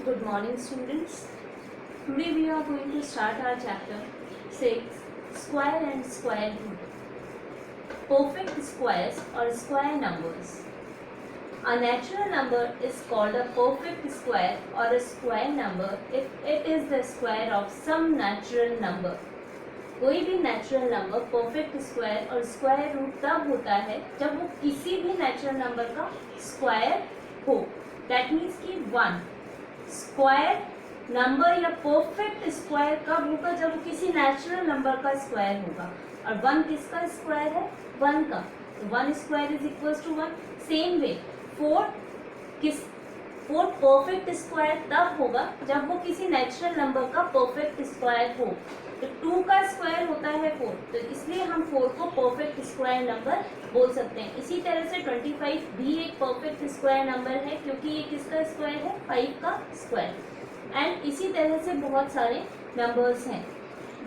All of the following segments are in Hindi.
Good morning, students. Today we are going to start our chapter 6, Square and Square Root. Perfect squares or square numbers. A natural number is called a perfect square or a square number if it is the square of some natural number. कोई भी नेचुरल नंबर परफेक्ट स्क्वायर और स्क्वायर रूट तब होता है जब वो किसी भी नेचुरल नंबर का स्क्वायर हो. दैट मीन्स कि वन स्क्वायर नंबर या परफेक्ट स्क्वायर कब होगा जब वो किसी नेचुरल नंबर का स्क्वायर होगा. और वन किसका स्क्वायर है? वन का. तो one square is equal to one. Same way for perfect square तब होगा जब वो किसी नेचुरल नंबर का परफेक्ट स्क्वायर हो. तो 2 का स्क्वायर होता है 4, तो इसलिए हम 4 को परफेक्ट स्क्वायर नंबर बोल सकते हैं. इसी तरह से 25 भी एक परफेक्ट स्क्वायर नंबर है क्योंकि ये किसका स्क्वायर है? 5 का स्क्वायर. एंड इसी तरह से बहुत सारे नंबर्स हैं.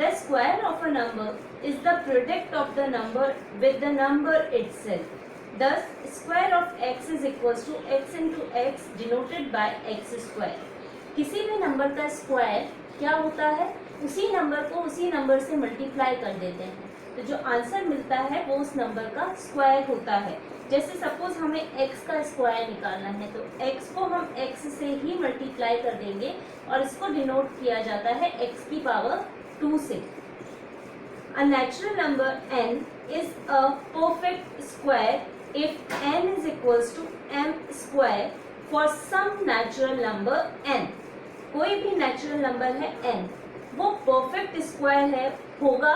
The square of a number is the product of the number with the number itself. Thus, square of x is equals to x into x denoted by x square. किसी भी नंबर का स्क्वायर क्या होता है? उसी नंबर को उसी नंबर से मल्टीप्लाई कर देते हैं, तो जो आंसर मिलता है वो उस नंबर का स्क्वायर होता है. जैसे सपोज हमें x का स्क्वायर निकालना है तो x को हम x से ही मल्टीप्लाई कर देंगे और इसको डिनोट किया जाता है x की पावर 2 से. A natural number n is a perfect square if n is equals to m square for some natural number n. कोई भी नेचुरल नंबर है n, वो परफेक्ट स्क्वायर है होगा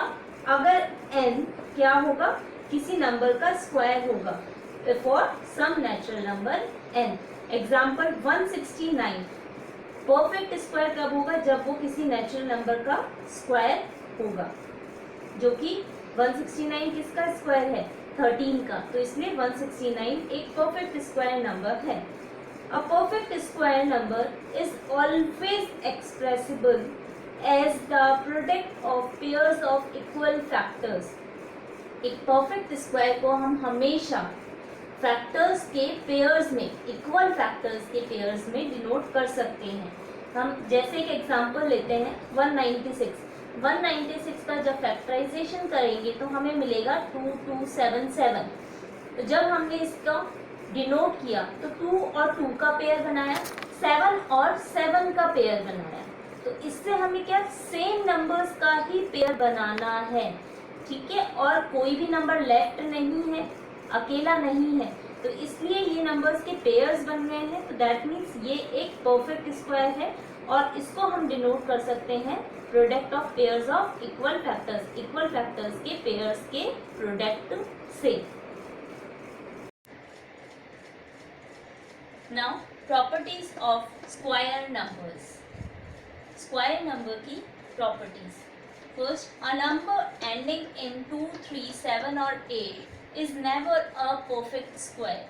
अगर n क्या होगा? किसी नंबर का स्क्वायर होगा. For some natural number n. Example 169 perfect square कब होगा? जब वो किसी नेचुरल नंबर का स्क्वायर होगा, जो कि 169 किसका स्क्वायर है? 13 का. तो इसलिए 169 एक परफेक्ट स्क्वायर नंबर है. A perfect square number is always expressible as the product of pairs of equal factors. एक परफेक्ट स्क्वायर को हम हमेशा फैक्टर्स के पेयर्स में, इक्वल फैक्टर्स के पेयर्स में डिनोट कर सकते हैं. हम जैसे एक एग्जांपल लेते हैं 196 का जब फैक्टराइजेशन करेंगे तो हमें मिलेगा 2277. तो जब हमने इसका डिनोट किया तो 2 और 2 का पेयर बनाया, 7 और 7 का पेयर बनाया. तो इससे हमें क्या सेम नंबर्स का ही पेयर बनाना है. ठीक है. और कोई भी नंबर लेफ्ट नहीं है, अकेला नहीं है, तो इसलिए ये नंबर्स के पेयर्स बन गए हैं. तो दैट मीन्स ये एक परफेक्ट स्क्वायर है और इसको हम डिनोट कर सकते हैं product of pairs of equal factors. Equal factors के पेयर्स के प्रोडक्ट से. Now properties of square numbers. Square number की properties. First, a number ending in 2, 3, 7 और 8 is never a perfect square.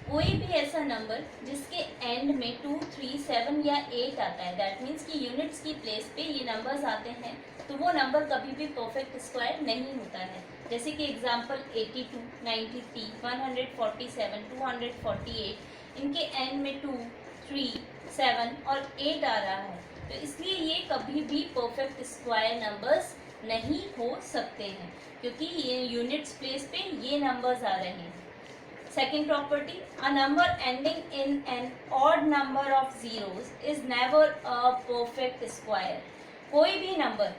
कोई भी ऐसा नंबर जिसके एंड में 2, 3, 7 या 8 आता है, दैट मीन्स कि यूनिट्स की प्लेस पे ये नंबर्स आते हैं, तो वो नंबर कभी भी परफेक्ट स्क्वायर नहीं होता है. जैसे कि एग्जांपल 82, 93, 147, 248, इनके एंड में 2, 3, 7 और 8 आ रहा है, तो इसलिए ये कभी भी परफेक्ट स्क्वायर नंबर्स नहीं हो सकते हैं क्योंकि ये यूनिट्स प्लेस पे ये नंबर्स आ रहे हैं. Second property, a number ending in an odd number of zeros is never a perfect square. कोई भी नंबर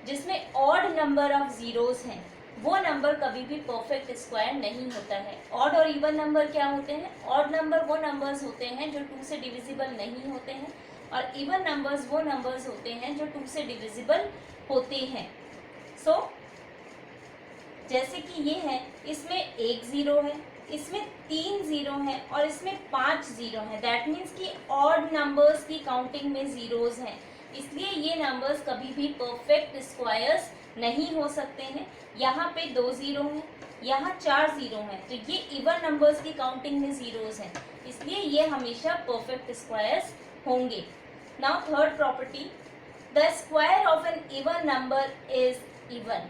जिसमें odd number of zeros हैं, वो नंबर कभी भी perfect square नहीं होता है. odd और even नंबर क्या होते हैं? odd नंबर वो नंबर्स होते हैं जो 2 से डिविजिबल नहीं होते हैं और even नंबर्स वो नंबर्स होते हैं जो 2 से डिविजिबल होते हैं. So, जैसे कि ये है, इसमें 1 0 है, इसमें 3 0 है और इसमें 5 0 है. दैट मीन्स कि ऑड नंबर्स की काउंटिंग में जीरोस हैं, इसलिए ये नंबर्स कभी भी परफेक्ट स्क्वायर्स नहीं हो सकते हैं. यहाँ पे 2 0 हैं, यहाँ 4 0 हैं, तो ये इवन नंबर्स की काउंटिंग में जीरोस हैं, इसलिए ये हमेशा परफेक्ट स्क्वायर्स होंगे. Now third property, the square of an even number is even.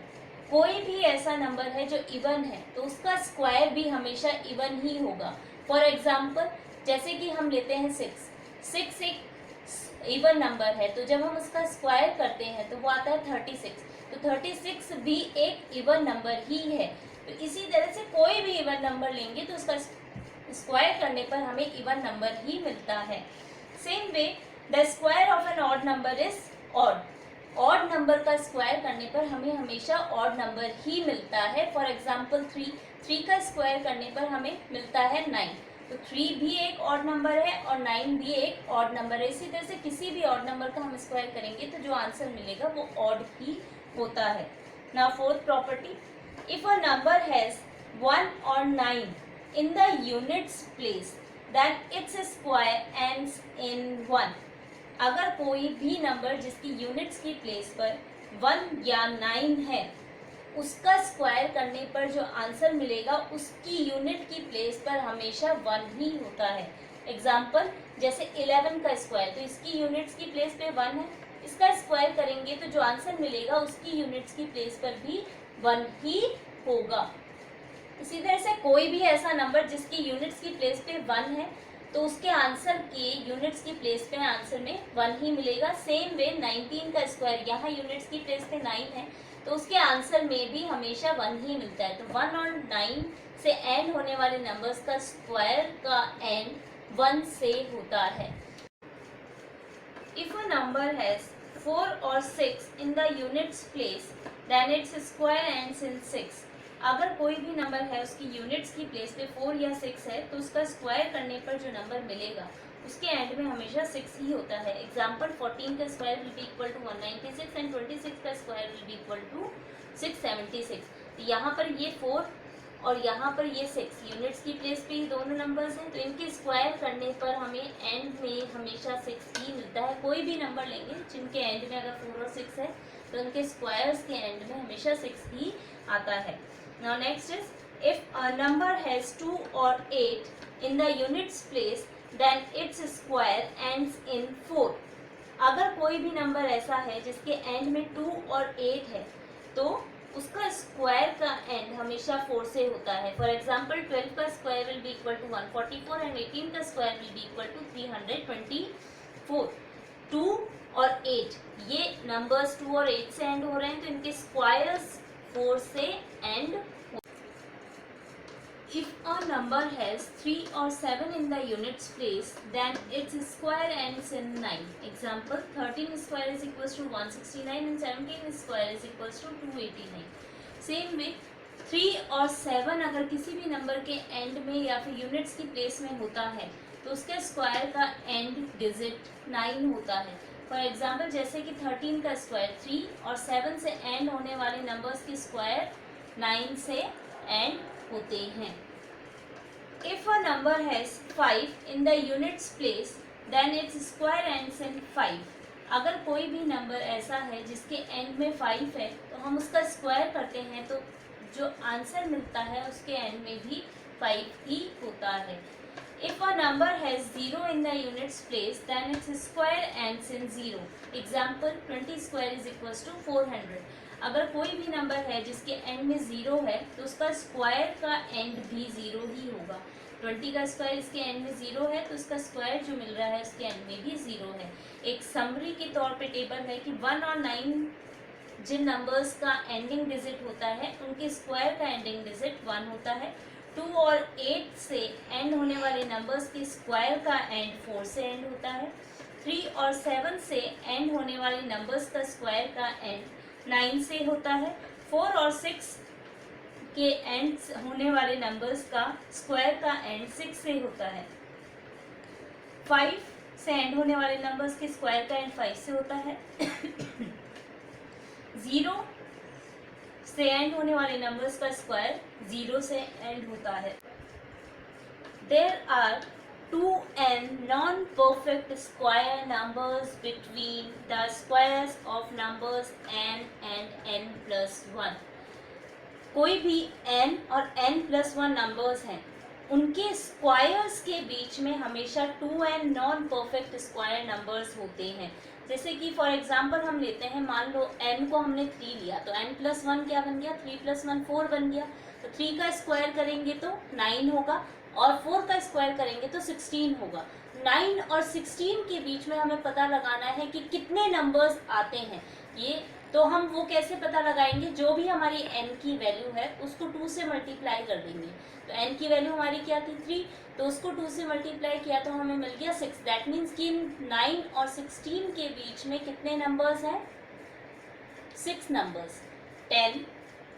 कोई भी ऐसा नंबर है जो इवन है तो उसका स्क्वायर भी हमेशा इवन ही होगा. फॉर एग्जाम्पल जैसे कि हम लेते हैं 6 एक इवन नंबर है, तो जब हम उसका स्क्वायर करते हैं तो वो आता है 36। तो 36 भी एक इवन नंबर ही है। तो इसी तरह से कोई भी इवन नंबर लेंगे तो उसका स्क्वायर करने पर हमें इवन नंबर ही मिलता है। Same way the square of an odd number is odd. Odd number का स्क्वायर करने पर हमें हमेशा ऑड नंबर ही मिलता है। फॉर एग्जाम्पल 3 का स्क्वायर करने पर हमें मिलता है 9। तो 3 भी एक ऑड नंबर है और 9 भी एक ऑड नंबर है। इसी तरह से किसी भी ऑड नंबर का हम स्क्वायर करेंगे तो जो आंसर मिलेगा वो ऑड ही होता है। Now fourth property, if a number has 1 और 9 in the units place then its square ends in 1। अगर कोई भी नंबर जिसकी यूनिट्स की प्लेस पर 1 या 9 है, उसका स्क्वायर करने पर जो आंसर मिलेगा उसकी यूनिट की प्लेस पर हमेशा 1 ही होता है। एग्जाम्पल जैसे 11 का स्क्वायर, तो इसकी यूनिट्स की प्लेस पे 1 है, इसका स्क्वायर करेंगे तो जो आंसर मिलेगा उसकी यूनिट्स की प्लेस पर भी 1 ही होगा। इसी तरह से कोई भी ऐसा नंबर जिसकी यूनिट्स की प्लेस पे 1 है तो उसके आंसर के यूनिट्स की प्लेस पे आंसर में 1 ही मिलेगा। सेम वे 19 का स्क्वायर, यहाँ यूनिट्स की प्लेस पे 9 है तो उसके आंसर में भी हमेशा 1 ही मिलता है। तो 1 और 9 से एंड होने वाले नंबर्स का स्क्वायर का एंड 1 से होता है। इफ अ नंबर हैज 4 और 6 in the units place then its square ends in 6। अगर कोई भी नंबर है उसकी यूनिट्स की प्लेस पे 4 या 6 है तो उसका स्क्वायर करने पर जो नंबर मिलेगा उसके एंड में हमेशा 6 ही होता है। एग्जाम्पल 14 का square will be equal to 196 and 26 का square will be equal to 676। तो यहाँ पर ये 4 और यहाँ पर ये 6 यूनिट्स की प्लेस पे ही दोनों नंबर्स हैं, तो इनके स्क्वायर करने पर हमें एंड में हमेशा 6 ही मिलता है। कोई भी नंबर लेंगे जिनके एंड में अगर 4 और 6 है तो उनके स्क्वायर्स के एंड में हमेशा 6 ही आता है। Now next is, if a number has 2 or 8 in the units place then its square ends in 4। अगर कोई भी नंबर ऐसा है जिसके एंड में 2 और 8 है तो उसका स्क्वायर का एंड हमेशा 4 से होता है। फॉर एग्जाम्पल 12 का square will be equal to 144 and 18 का square will be equal to 324। 2 और 8 ये नंबर्स 2 और 8 से एंड हो रहे हैं तो इनके स्क्वायर्स 4 से and. If a number has 3 or 7 in the units place then its square ends in 9। Example 13 square is equals to 169 and 17 square is equals to 289। Same way 3 और 7 अगर किसी भी नंबर के एंड में या फिर यूनिट्स की प्लेस में होता है तो उसके स्क्वायर का एंड डिजिट 9 होता है। फॉर एग्जाम्पल जैसे कि 13 का स्क्वायर 3 और 7 से एंड होने वाले नंबर्स के स्क्वायर 9 से एंड होते हैं। If a number has 5 in the units place then its square ends in 5। अगर कोई भी नंबर ऐसा है जिसके एंड में 5 है तो हम उसका स्क्वायर करते हैं तो जो आंसर मिलता है उसके एंड में भी 5 ही होता है। If a number has 0 in the units place then its square ends in 0। Example 20 square is equals to 400। अगर कोई भी नंबर है जिसके एंड में 0 है तो उसका स्क्वायर का एंड भी 0 ही होगा। 20 का स्क्वायर इसके एंड में 0 है तो उसका स्क्वायर जो मिल रहा है उसके एंड में भी 0 है। एक समरी के तौर पे टेबल है कि 1 और 9 जिन नंबर्स का एंडिंग डिजिट होता है उनके स्क्वायर का एंडिंग डिजिट 1 होता है। 2 और 8 से एंड होने वाले नंबर्स के स्क्वायर का एंड 4 से एंड होता है। 3 और 7 से एंड होने वाले नंबर्स का स्क्वायर का एंड 9 से होता है। 4 और 6 के एंड होने वाले नंबर्स का स्क्वायर का एंड 6 से होता है। 5 से एंड होने वाले नंबर्स के स्क्वायर का एंड 5 से होता है। 0 से एंड होने वाले नंबर्स का स्क्वायर 0 से एंड होता है। There are 2n non-perfect square numbers between the squares of numbers n and n plus 1। कोई भी n और n plus 1 नंबर्स हैं उनके स्क्वायर्स के बीच में हमेशा 2n non perfect square numbers होते हैं। जैसे कि फॉर एग्जांपल हम लेते हैं, मान लो n को हमने 3 लिया तो n plus 1 क्या बन गया, 3 plus 1 4 बन गया। तो 3 का स्क्वायर करेंगे तो 9 होगा और 4 का स्क्वायर करेंगे तो 16 होगा। 9 और 16 के बीच में हमें पता लगाना है कि कितने नंबर्स आते हैं। ये तो हम वो कैसे पता लगाएंगे, जो भी हमारी n की वैल्यू है उसको 2 से मल्टीप्लाई कर देंगे। तो n की वैल्यू हमारी क्या थी 3, तो उसको 2 से मल्टीप्लाई किया तो हमें मिल गया 6। दैट मीन्स कि 9 और 16 के बीच में कितने नंबर्स हैं, 6 नंबर्स, 10,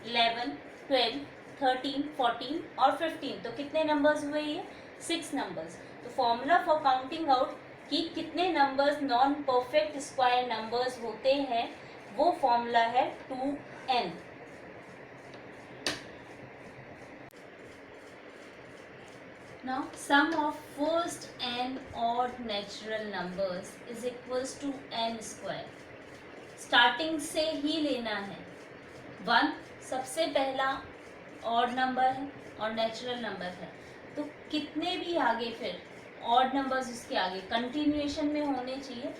11, 12, 13, 14 और 15। तो कितने नंबर्स हुए ये, 6 नंबर्स। तो फॉर्मूला फॉर काउंटिंग आउट कि कितने numbers non perfect square numbers होते हैं, वो फॉर्मूला है 2n। Now sum of first n odd natural numbers is equals to n square। Starting से ही लेना है। 1 सबसे पहला ऑड नंबर है और नेचुरल नंबर है, तो कितने भी आगे फिर ऑड नंबर्स उसके आगे कंटिन्यूएशन में होने चाहिए,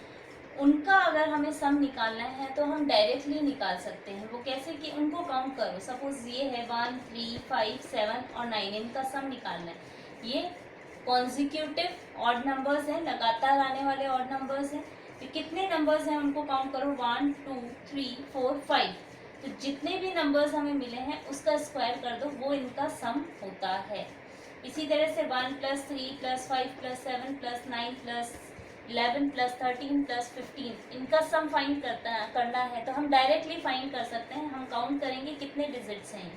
उनका अगर हमें सम निकालना है तो हम डायरेक्टली निकाल सकते हैं। वो कैसे कि उनको काउंट करो, सपोज ये है 1, 3, 5, 7 और 9, इनका सम निकालना है। ये कॉन्जिक्यूटिव ऑड नंबर्स हैं, लगातार आने वाले ऑड नंबर्स हैं। तो कितने नंबर्स हैं उनको काउंट करो, 1, 2, 3, 4, 5। तो जितने भी नंबर्स हमें मिले हैं उसका स्क्वायर कर दो, वो इनका सम होता है। इसी तरह से 1 + 3 + 5 + 7 + 9 + 11 + 13 + 15, इनका सम फाइंड करना है तो हम डायरेक्टली फाइंड कर सकते हैं। हम काउंट करेंगे कितने डिजिट्स हैं,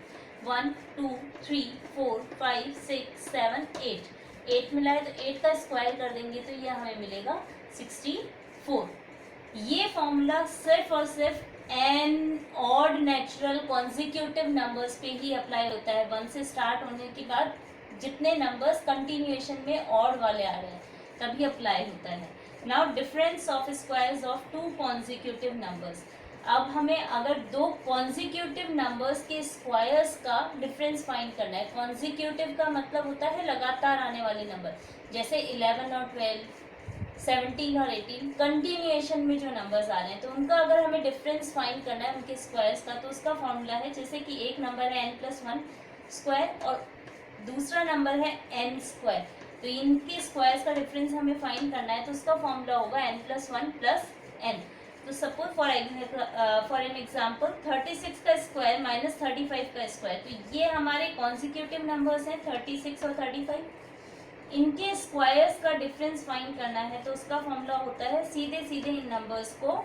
1, 2, 3, 4, 5, 6, 7, 8 मिला है तो 8 का स्क्वायर कर देंगे तो ये हमें मिलेगा 64। ये फॉर्मूला सिर्फ और सिर्फ n odd natural consecutive numbers पे ही अप्लाई होता है। 1 से स्टार्ट होने के बाद जितने नंबर्स कंटिन्यूएशन में ऑड वाले आ रहे हैं तभी अप्लाई होता है। Now difference of squares of 2 consecutive numbers. अब हमें अगर 2 कॉन्जिक्यूटिव नंबर्स के स्क्वायर्स का डिफरेंस फाइंड करना है। कॉन्जिक्यूटिव का मतलब होता है लगातार आने वाले नंबर, जैसे 11 और 12, 17 और 18 कंटिन्यूएशन में जो नंबर्स आ रहे हैं, तो उनका अगर हमें डिफरेंस फाइंड करना है उनके स्क्वायर्स का, तो उसका फॉर्मूला है, जैसे कि एक नंबर है n+1 स्क्वायर और दूसरा नंबर है n स्क्वायर, तो इनके स्क्वायर्स का डिफरेंस हमें फाइंड करना है तो उसका फॉर्मूला होगा n+1 + n। तो सपोज फॉर एन एग्जाम्पल 36 का स्क्वायर माइनस 35 का स्क्वायर, तो ये हमारे कॉन्जिक्यूटिव नंबर्स हैं 36 और 35। इनके स्क्वायर्स का डिफरेंस फाइंड करना है तो उसका फॉर्मूला होता है, सीधे सीधे इन नंबर्स को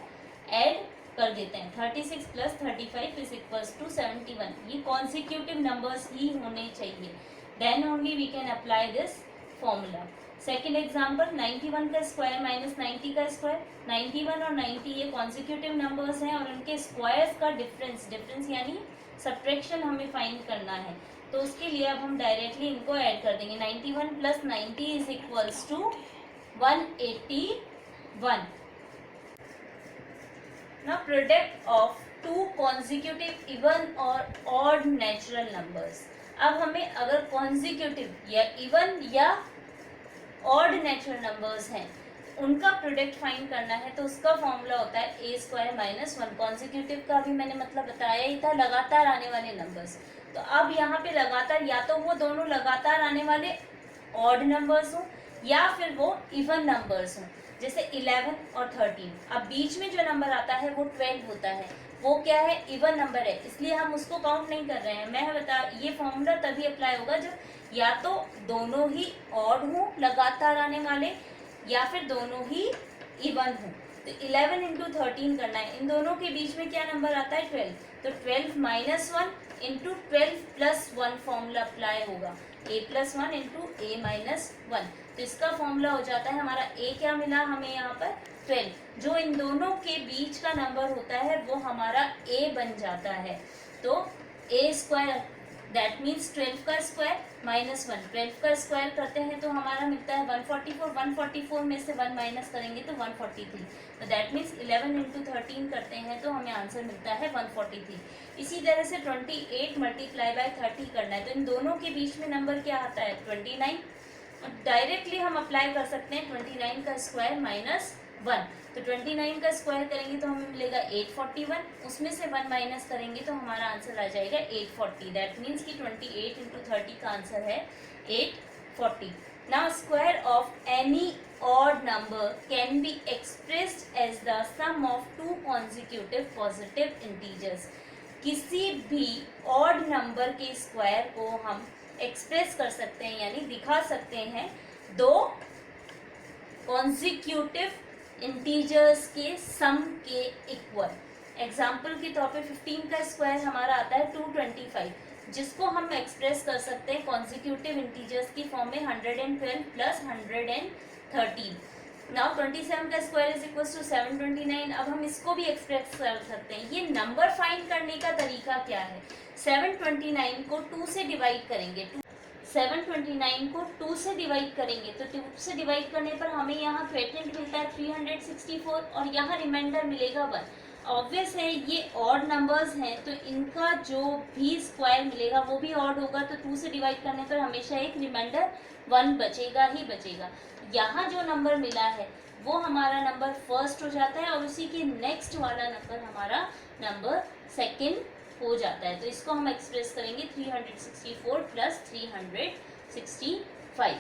ऐड कर देते हैं। 36 + 35 = 71। ये कॉन्जिक्यूटिव नंबर्स ही होने चाहिए, then only we can apply this formula. Second example 91 का स्क्वायर माइनस 90 का स्क्वायर। 91 और 90 ये कॉन्जिक्यूटिव नंबर्स हैं और उनके स्क्वायर्स का डिफरेंस यानी सब्ट्रैक्शन हमें फाइंड करना है, तो उसके लिए अब हम डायरेक्टली इनको ऐड कर देंगे। 91 + 90 = 181। Now product of 2 consecutive even or odd natural numbers। अब हमें अगर कॉन्जिक्यूटिव या इवन या ऑड नेचुरल नंबर्स हैं उनका प्रोडक्ट फाइंड करना है तो उसका फॉर्मूला होता है a² - 1। कॉन्जिक्यूटिव का भी मैंने मतलब बताया ही था, लगातार आने वाले नंबर्स। तो अब यहाँ पे लगातार या तो वो दोनों लगातार आने वाले ऑड नंबर्स हों या फिर वो इवन नंबर्स हों, जैसे 11 और 13। अब बीच में जो नंबर आता है वो 12 होता है, वो क्या है, इवन नंबर है, इसलिए हम उसको काउंट नहीं कर रहे हैं। मैं बता, ये फॉर्मूला तभी अप्लाई होगा जब या तो दोनों ही ऑड हों लगातार आने वाले या फिर दोनों ही इवन हों। तो 11 × 13 करना है, इन दोनों के बीच में क्या नंबर आता है, 12। तो 12 - 1 × 12 + 1 फॉर्मूला अप्लाई होगा, a + 1 × a - 1। तो इसका फॉर्मूला हो जाता है हमारा, a क्या मिला हमें यहाँ पर, 12। जो इन दोनों के बीच का नंबर होता है वो हमारा a बन जाता है। तो a² दैट मीन्स 12 का स्क्वायर माइनस 1। 12 का स्क्वायर करते हैं तो हमारा मिलता है 144। 144 में से 1 माइनस करेंगे तो 143। तो दैट मीन्स 11 × 13 करते हैं तो हमें आंसर मिलता है 143। इसी तरह से 28 × 30 करना है तो इन दोनों के बीच में नंबर क्या आता है, 29। डायरेक्टली हम अप्लाई कर सकते हैं 29 का स्क्वायर माइनस 1। तो 29 का स्क्वायर करेंगे तो हमें मिलेगा 841, उसमें से 1 माइनस करेंगे तो हमारा आंसर आ जाएगा 840। दैट मीन्स कि 28 × 30 का आंसर है 840। Now square of any odd number can be expressed as the sum of two consecutive positive integers. किसी भी odd number के स्क्वायर को हम एक्सप्रेस कर सकते हैं यानी दिखा सकते हैं दो कॉन्जिक्यूटिव इंटीजर्स के सम के इक्वल। एग्जाम्पल के तौर पे 15 का स्क्वायर हमारा आता है 225, जिसको हम एक्सप्रेस कर सकते हैं कॉन्जिक्यूटिव इंटीजर्स की फॉर्म में 112 प्लस 113। नाउ 27 का स्क्वायर इज इक्वल टू 729। अब हम इसको भी एक्सप्रेस कर सकते हैं। ये नंबर फाइंड करने का तरीका क्या है, 729 को 2 से डिवाइड करेंगे, 729 को 2 से डिवाइड करेंगे तो 2 से डिवाइड करने पर हमें यहाँ क्वेटेंट मिलता है 364 और यहाँ रिमाइंडर मिलेगा 1। ऑब्वियस है ये ऑड नंबर्स हैं तो इनका जो भी स्क्वायर मिलेगा वो भी ऑड होगा, तो 2 से डिवाइड करने पर हमेशा एक रिमाइंडर 1 बचेगा ही बचेगा। यहाँ जो नंबर मिला है वो हमारा नंबर फर्स्ट हो जाता है और उसी के नेक्स्ट वाला नंबर हमारा नंबर सेकंड हो जाता है। तो इसको हम एक्सप्रेस करेंगे 364 प्लस 365।